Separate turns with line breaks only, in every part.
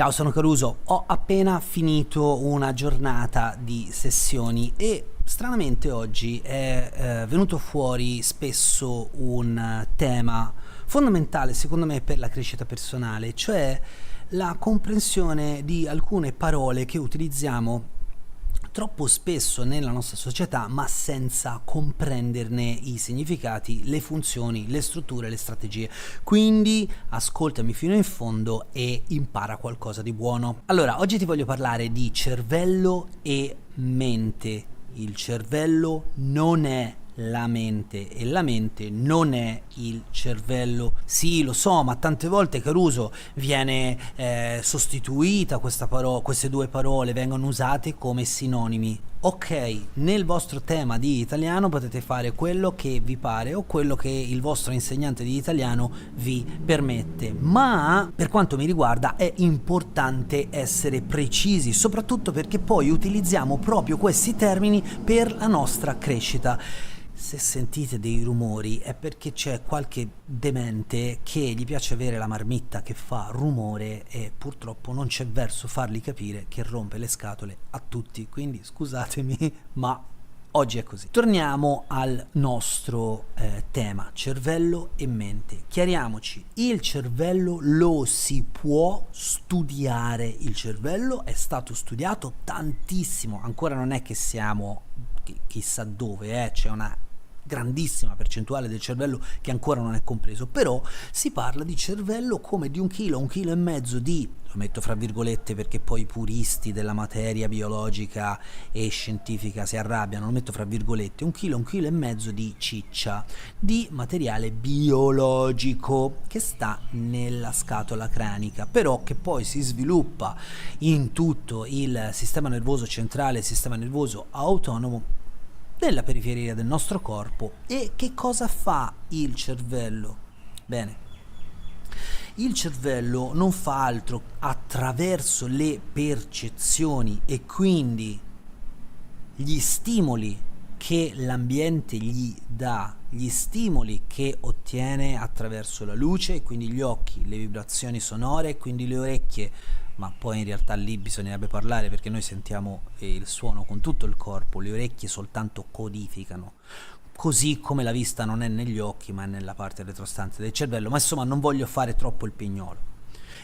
Ciao, sono Caruso. Ho appena finito una giornata di sessioni e stranamente oggi è venuto fuori spesso un tema fondamentale secondo me per la crescita personale, cioè la comprensione di alcune parole che utilizziamo troppo spesso nella nostra società, ma senza comprenderne i significati, le funzioni, le strutture, le strategie. Quindi ascoltami fino in fondo e impara qualcosa di buono. Allora, oggi ti voglio parlare di cervello e mente. Il cervello non è la mente e la mente non è il cervello. Sì, lo so, ma tante volte, Caruso, viene sostituita queste due parole vengono usate come sinonimi. Ok, nel vostro tema di italiano potete fare quello che vi pare o quello che il vostro insegnante di italiano vi permette, ma per quanto mi riguarda è importante essere precisi, soprattutto perché poi utilizziamo proprio questi termini per la nostra crescita. Se sentite dei rumori è perché c'è qualche demente che gli piace avere la marmitta che fa rumore e purtroppo non c'è verso fargli capire che rompe le scatole a tutti, quindi scusatemi, ma oggi è così. Torniamo al nostro tema, cervello e mente. Chiariamoci, il cervello lo si può studiare, il cervello è stato studiato tantissimo, ancora non è che siamo chissà dove, c'è una grandissima percentuale del cervello che ancora non è compreso, però si parla di cervello come di un chilo e mezzo di, lo metto fra virgolette perché poi i puristi della materia biologica e scientifica si arrabbiano, lo metto fra virgolette, un chilo e mezzo di ciccia, di materiale biologico che sta nella scatola cranica, però che poi si sviluppa in tutto il sistema nervoso centrale, il sistema nervoso autonomo, nella periferia del nostro corpo. E che cosa fa il cervello? Bene, il cervello non fa altro attraverso le percezioni e quindi gli stimoli che l'ambiente gli dà, gli stimoli che ottiene attraverso la luce e quindi gli occhi, le vibrazioni sonore e quindi le orecchie, ma poi in realtà lì bisognerebbe parlare perché noi sentiamo il suono con tutto il corpo, le orecchie soltanto codificano, così come la vista non è negli occhi ma è nella parte retrostante del cervello, ma insomma non voglio fare troppo il pignolo.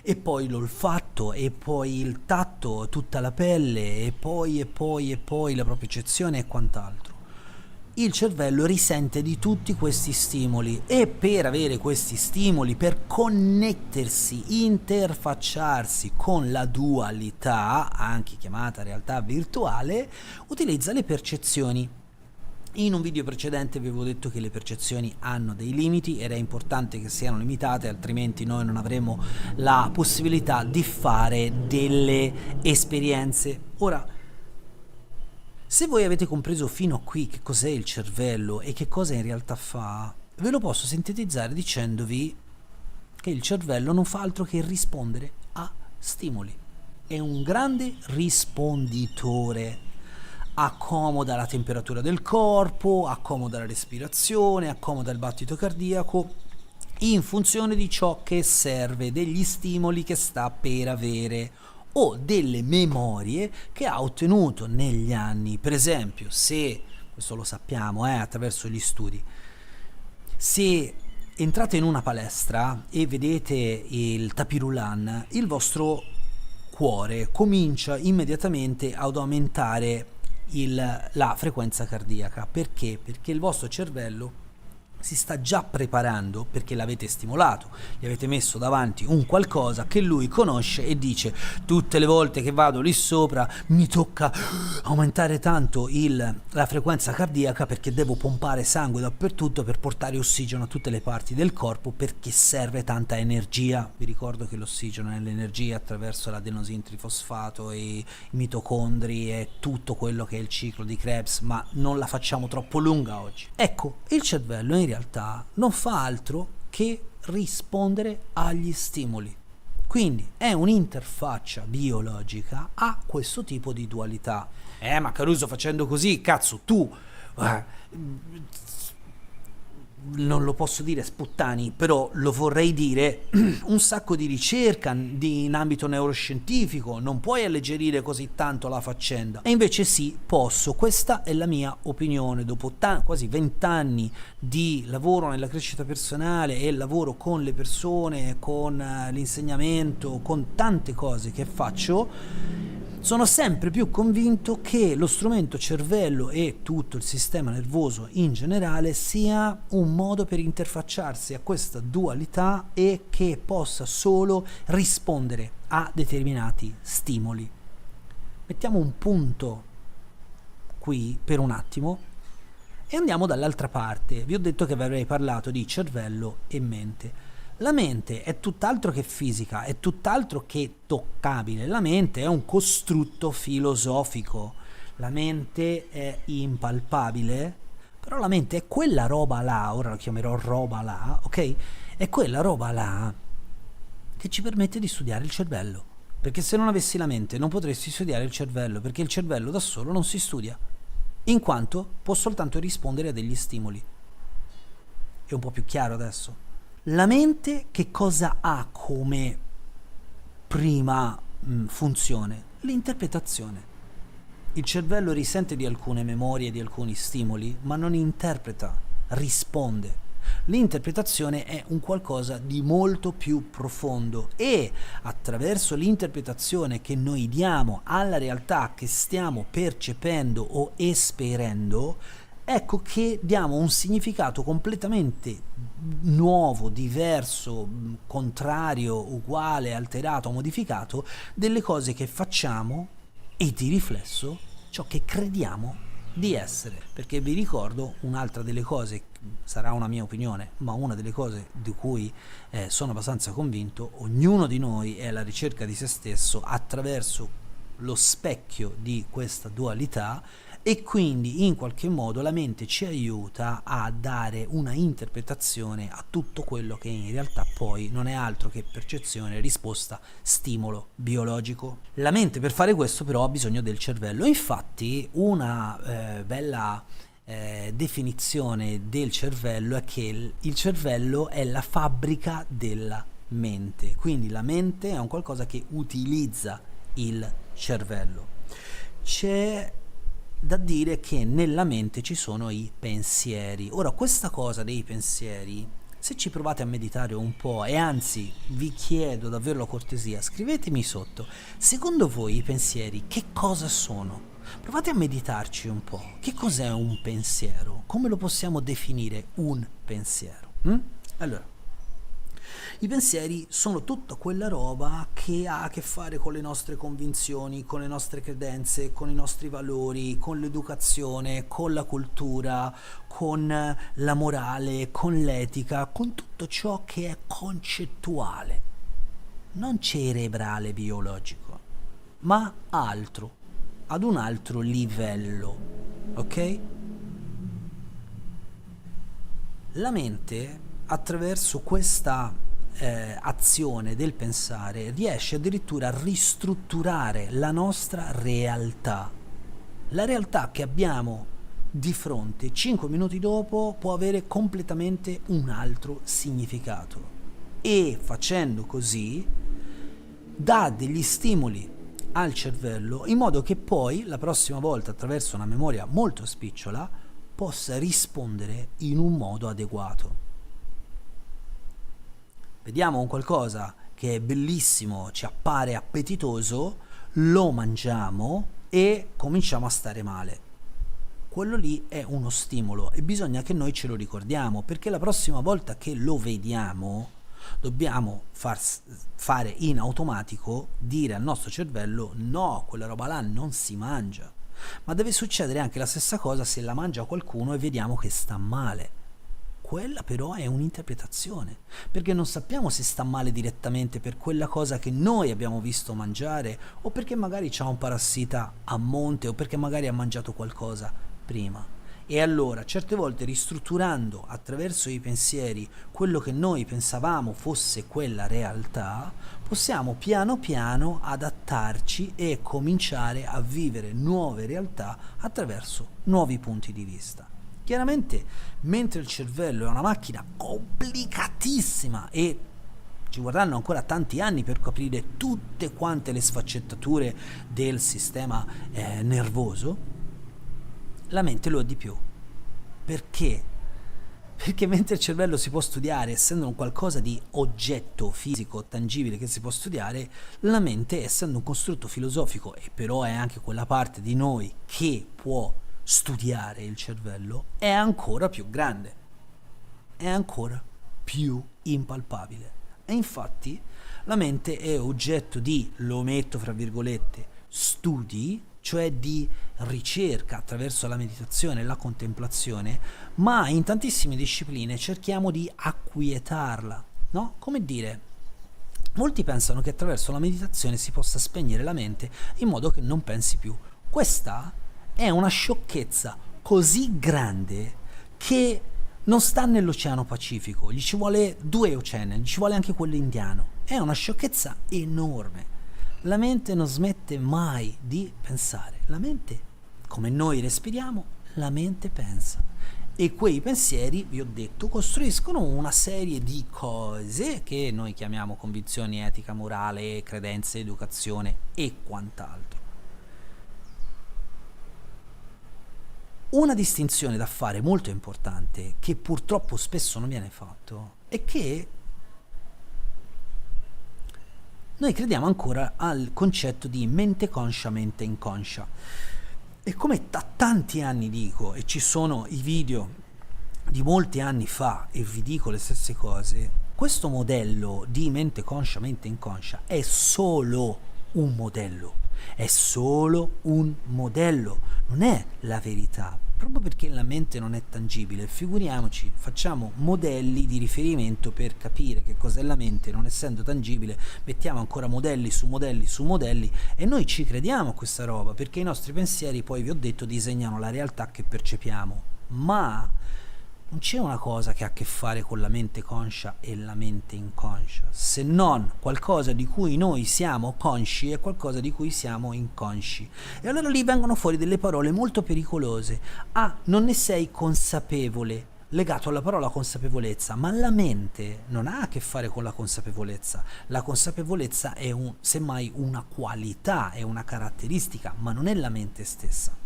E poi l'olfatto, e poi il tatto, tutta la pelle, e poi la propriocezione e quant'altro. Il cervello risente di tutti questi stimoli e per avere questi stimoli, per connettersi, interfacciarsi con la dualità, anche chiamata realtà virtuale, utilizza le percezioni. In un video precedente vi avevo detto che le percezioni hanno dei limiti ed è importante che siano limitate, altrimenti noi non avremo la possibilità di fare delle esperienze. Ora, se voi avete compreso fino a qui che cos'è il cervello e che cosa in realtà fa, ve lo posso sintetizzare dicendovi che il cervello non fa altro che rispondere a stimoli. È un grande risponditore. Accomoda la temperatura del corpo, accomoda la respirazione, accomoda il battito cardiaco in funzione di ciò che serve, degli stimoli che sta per avere o delle memorie che ha ottenuto negli anni. Per esempio, se, questo lo sappiamo attraverso gli studi, se entrate in una palestra e vedete il tapis roulant, il vostro cuore comincia immediatamente ad aumentare la frequenza cardiaca. Perché? Perché il vostro cervello si sta già preparando, perché l'avete stimolato, gli avete messo davanti un qualcosa che lui conosce e dice: tutte le volte che vado lì sopra mi tocca aumentare tanto la frequenza cardiaca perché devo pompare sangue dappertutto per portare ossigeno a tutte le parti del corpo, perché serve tanta energia. Vi ricordo che l'ossigeno è l'energia attraverso l'adenosin trifosfato e i mitocondri e tutto quello che è il ciclo di Krebs, ma non la facciamo troppo lunga oggi. Ecco, il cervello in realtà non fa altro che rispondere agli stimoli. Quindi è un'interfaccia biologica a questo tipo di dualità. Ma Caruso, facendo così, cazzo, tu non lo posso dire sputtani, però lo vorrei dire, un sacco di ricerca in ambito neuroscientifico, non puoi alleggerire così tanto la faccenda. E invece sì, posso, questa è la mia opinione, dopo quasi 20 anni di lavoro nella crescita personale e lavoro con le persone, con l'insegnamento, con tante cose che faccio. Sono sempre più convinto che lo strumento cervello e tutto il sistema nervoso in generale sia un modo per interfacciarsi a questa dualità e che possa solo rispondere a determinati stimoli. Mettiamo un punto qui per un attimo e andiamo dall'altra parte. Vi ho detto che vi avrei parlato di cervello e mente. La mente è tutt'altro che fisica, è tutt'altro che toccabile. La mente è un costrutto filosofico. La mente è impalpabile, però la mente è quella roba là, ora la chiamerò roba là, ok? È quella roba là che ci permette di studiare il cervello. Perché se non avessi la mente non potresti studiare il cervello, perché il cervello da solo non si studia, in quanto può soltanto rispondere a degli stimoli. È un po' più chiaro adesso? La mente che cosa ha come prima funzione? L'interpretazione. Il cervello risente di alcune memorie, di alcuni stimoli, ma non interpreta, risponde. L'interpretazione è un qualcosa di molto più profondo e attraverso l'interpretazione che noi diamo alla realtà che stiamo percependo o esperendo, ecco che diamo un significato completamente nuovo, diverso, contrario, uguale, alterato, modificato delle cose che facciamo e di riflesso ciò che crediamo di essere. Perché vi ricordo un'altra delle cose, sarà una mia opinione, ma una delle cose di cui sono abbastanza convinto: ognuno di noi è alla ricerca di se stesso attraverso lo specchio di questa dualità, e quindi in qualche modo la mente ci aiuta a dare una interpretazione a tutto quello che in realtà poi non è altro che percezione, risposta, stimolo biologico. La mente per fare questo però ha bisogno del cervello. Infatti una bella definizione del cervello è che il cervello è la fabbrica della mente, quindi la mente è un qualcosa che utilizza il cervello. C'è da dire che nella mente ci sono i pensieri. Ora, questa cosa dei pensieri, se ci provate a meditare un po', e anzi vi chiedo davvero la cortesia, scrivetemi sotto, secondo voi i pensieri che cosa sono? Provate a meditarci un po'. Che cos'è un pensiero? Come lo possiamo definire un pensiero? Allora, i pensieri sono tutta quella roba che ha a che fare con le nostre convinzioni, con le nostre credenze, con i nostri valori, con l'educazione, con la cultura, con la morale, con l'etica, con tutto ciò che è concettuale, non cerebrale biologico, ma altro, ad un altro livello, ok? La mente, attraverso questa azione del pensare, riesce addirittura a ristrutturare la nostra realtà. La realtà che abbiamo di fronte 5 minuti dopo può avere completamente un altro significato, e facendo così dà degli stimoli al cervello in modo che poi la prossima volta, attraverso una memoria molto spicciola, possa rispondere in un modo adeguato. Vediamo un qualcosa che è bellissimo, ci appare appetitoso, lo mangiamo e cominciamo a stare male. Quello lì è uno stimolo e bisogna che noi ce lo ricordiamo, perché la prossima volta che lo vediamo dobbiamo fare in automatico, dire al nostro cervello: no, quella roba là non si mangia. Ma deve succedere anche la stessa cosa se la mangia qualcuno e vediamo che sta male. Quella però è un'interpretazione, perché non sappiamo se sta male direttamente per quella cosa che noi abbiamo visto mangiare, o perché magari c'ha un parassita a monte, o perché magari ha mangiato qualcosa prima. E allora, certe volte, ristrutturando attraverso i pensieri quello che noi pensavamo fosse quella realtà, possiamo piano piano adattarci e cominciare a vivere nuove realtà attraverso nuovi punti di vista. Chiaramente, mentre il cervello è una macchina complicatissima e ci vorranno ancora tanti anni per capire tutte quante le sfaccettature del sistema nervoso, la mente lo è di più. Perché? Perché mentre il cervello si può studiare, essendo un qualcosa di oggetto fisico, tangibile che si può studiare, la mente, essendo un costrutto filosofico, e però è anche quella parte di noi che può studiare il cervello, è ancora più grande, è ancora più impalpabile. E infatti la mente è oggetto di, lo metto fra virgolette, studi, cioè di ricerca attraverso la meditazione e la contemplazione, ma in tantissime discipline cerchiamo di acquietarla, no? Come dire, molti pensano che attraverso la meditazione si possa spegnere la mente in modo che non pensi più. Questa è una sciocchezza così grande che non sta nell'Oceano Pacifico, gli ci vuole 2 oceani, gli ci vuole anche quello indiano. È una sciocchezza enorme. La mente non smette mai di pensare. La mente, come noi respiriamo, la mente pensa. E quei pensieri, vi ho detto, costruiscono una serie di cose che noi chiamiamo convinzioni, etica, morale, credenze, educazione e quant'altro. Una distinzione da fare molto importante, che purtroppo spesso non viene fatto, è che noi crediamo ancora al concetto di mente conscia, mente inconscia. E come da tanti anni dico, e ci sono i video di molti anni fa e vi dico le stesse cose, questo modello di mente conscia, mente inconscia è solo un modello. È solo un modello, non è la verità. Proprio perché la mente non è tangibile, figuriamoci, facciamo modelli di riferimento per capire che cos'è la mente, non essendo tangibile, mettiamo ancora modelli su modelli su modelli e noi ci crediamo a questa roba, perché i nostri pensieri, poi vi ho detto, disegnano la realtà che percepiamo. Ma non c'è una cosa che ha a che fare con la mente conscia e la mente inconscia, se non qualcosa di cui noi siamo consci e qualcosa di cui siamo inconsci. E allora lì vengono fuori delle parole molto pericolose. Non ne sei consapevole, legato alla parola consapevolezza, ma la mente non ha a che fare con la consapevolezza. La consapevolezza è semmai una qualità, è una caratteristica, ma non è la mente stessa.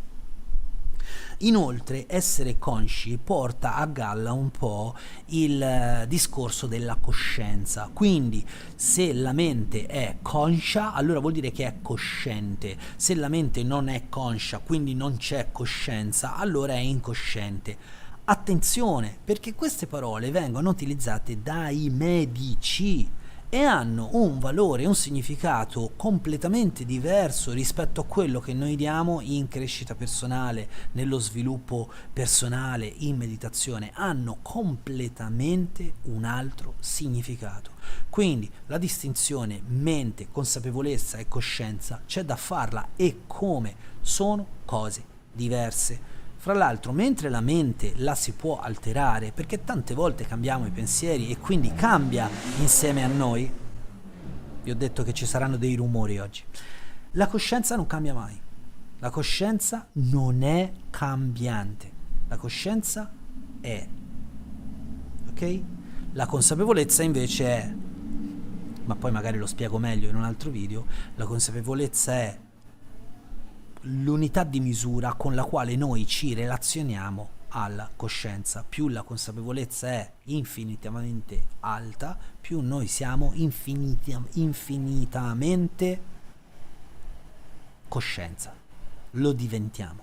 Inoltre essere consci porta a galla un po' il discorso della coscienza, quindi se la mente è conscia allora vuol dire che è cosciente, se la mente non è conscia quindi non c'è coscienza allora è incosciente. Attenzione, perché queste parole vengono utilizzate dai medici e hanno un valore, un significato completamente diverso rispetto a quello che noi diamo in crescita personale, nello sviluppo personale, in meditazione. Hanno completamente un altro significato. Quindi la distinzione mente, consapevolezza e coscienza c'è da farla, e come sono cose diverse. Fra l'altro, mentre la mente la si può alterare, perché tante volte cambiamo i pensieri e quindi cambia insieme a noi, vi ho detto che ci saranno dei rumori oggi, la coscienza non cambia mai. La coscienza non è cambiante. La coscienza è. Ok? La consapevolezza invece è, ma poi magari lo spiego meglio in un altro video, la consapevolezza è l'unità di misura con la quale noi ci relazioniamo alla coscienza. Più la consapevolezza è infinitamente alta, più noi siamo infinitamente coscienza. Lo diventiamo,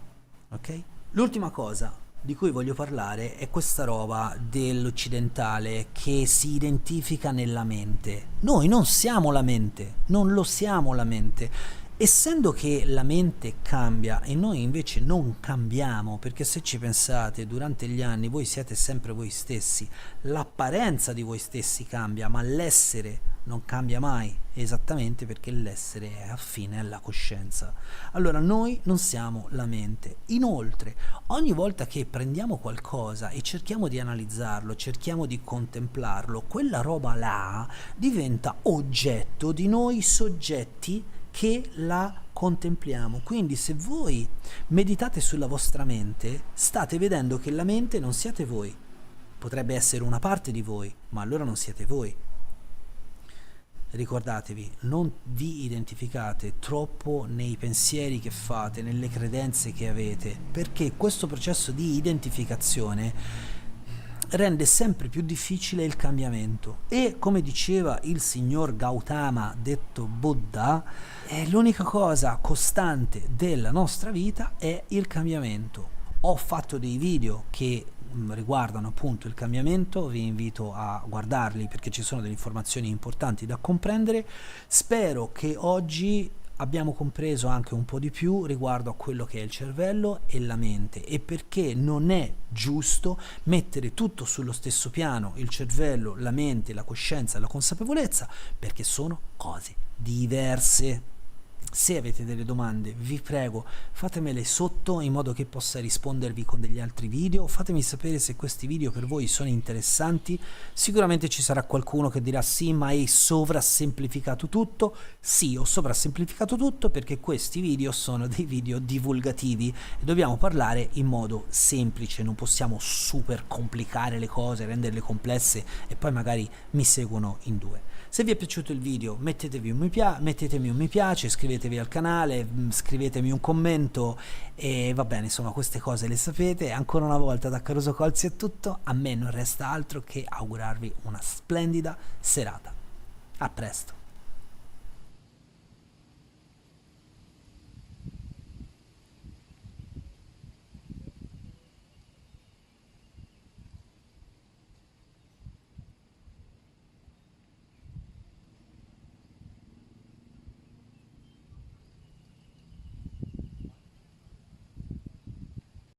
ok? L'ultima cosa di cui voglio parlare è questa roba dell'occidentale che si identifica nella mente. Noi non siamo la mente, non lo siamo la mente. Essendo che la mente cambia e noi invece non cambiamo, perché se ci pensate durante gli anni voi siete sempre voi stessi, l'apparenza di voi stessi cambia, ma l'essere non cambia mai, esattamente perché l'essere è affine alla coscienza. Allora noi non siamo la mente. Inoltre, ogni volta che prendiamo qualcosa e cerchiamo di analizzarlo, cerchiamo di contemplarlo, quella roba là diventa oggetto di noi soggetti che la contempliamo. Quindi se voi meditate sulla vostra mente, state vedendo che la mente non siete voi. Potrebbe essere una parte di voi, ma allora non siete voi. Ricordatevi, non vi identificate troppo nei pensieri che fate, nelle credenze che avete, perché questo processo di identificazione rende sempre più difficile il cambiamento. E come diceva il signor Gautama, detto Buddha, l'unica cosa costante della nostra vita è il cambiamento. Ho fatto dei video che riguardano appunto il cambiamento, vi invito a guardarli perché ci sono delle informazioni importanti da comprendere. Spero che oggi abbiamo compreso anche un po' di più riguardo a quello che è il cervello e la mente, e perché non è giusto mettere tutto sullo stesso piano, il cervello, la mente, la coscienza, la consapevolezza, perché sono cose diverse. Se avete delle domande, vi prego, fatemele sotto in modo che possa rispondervi con degli altri video. Fatemi sapere se questi video per voi sono interessanti. Sicuramente ci sarà qualcuno che dirà sì, ma hai sovrasemplificato tutto. Sì, ho sovrasemplificato tutto perché questi video sono dei video divulgativi e dobbiamo parlare in modo semplice, non possiamo super complicare le cose, renderle complesse e poi magari mi seguono in due. Se vi è piaciuto il video mettetemi un mi piace, iscrivetevi al canale, scrivetemi un commento e va bene, insomma queste cose le sapete. Ancora una volta da Caruso Colzi è tutto, a me non resta altro che augurarvi una splendida serata. A presto.